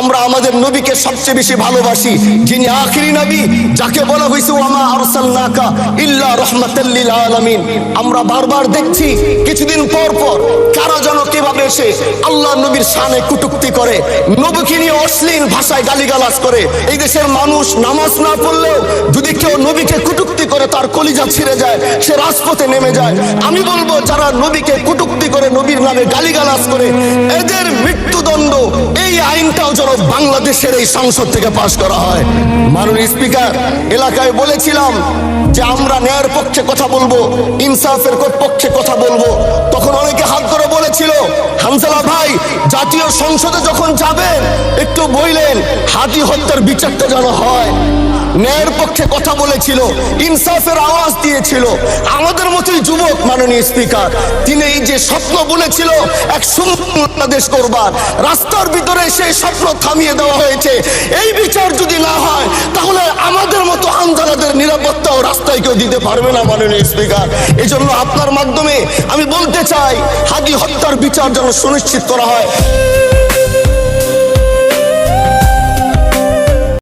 আমরা আমাদের নবীকে সবচেয়ে বেশি ভালোবাসি, যিনি আখিরি নবী, যাকে বলা হয়েছে ওয়ামা আরসালনাকা ইল্লা রাহমাতাল লিল আলামিন। আমরা বারবার দেখছি কিছুদিন পর পর কারা যেন কিভাবে এসে আল্লাহ নবীর শানে কটূক্তি করে, নবীকে নিয়ে অশ্লীল ভাষায় গালিগালাজ করে। এই দেশের মানুষ নামাজ না পড়লেও যদি কেউ নবীকে কটূক্তি করে তার কলিজা ছিঁড়ে যায়, সে রাজপথে নেমে যায়। আমি বলবো যারা নবীকে কটূক্তি করে, নবীর নামে গালিগালাজ করে, এদের মৃত্যুদণ্ড, এই আইনটাও যেন বাংলাদেশের এই সংসদ থেকে পাশ করা হয়। মাননীয় স্পিকার, এলাকায় বলেছিলাম যে আমরা ন্যায়ের পক্ষে কথা বলবো, ইনসাফের পক্ষে কথা বলবো। তখন অনেকে হাত ধরে বলেছিল, হামজালা ভাই জাতীয় সংসদে যখন যাবেন একটু বললেন হাদি হত্যার বিচারটা যেন হয়। ন্যায়ের পক্ষে কথা বলেছিল, ইনসাফের আওয়াজ দিয়েছিল। আমাদের মতোই যুবক মাননীয় স্পিকার, তিনি এই যে স্বপ্ন বলেছিল এক সুন্দর বাংলাদেশ করবার, রাস্তার ভিতরে সেই স্বপ্ন থামিয়ে দেওয়া হয়েছে। এই বিচার যদি না হয় তাহলে আমাদের মতো আন্দোলনের নিরাপত্তাও রাস্তায় কেউ দিতে পারবে না মাননীয় স্পিকার। এই জন্য আপনার মাধ্যমে আমি বলতে চাই, হাদি হত্যার বিচার যেন সুনিশ্চিত করা হয়।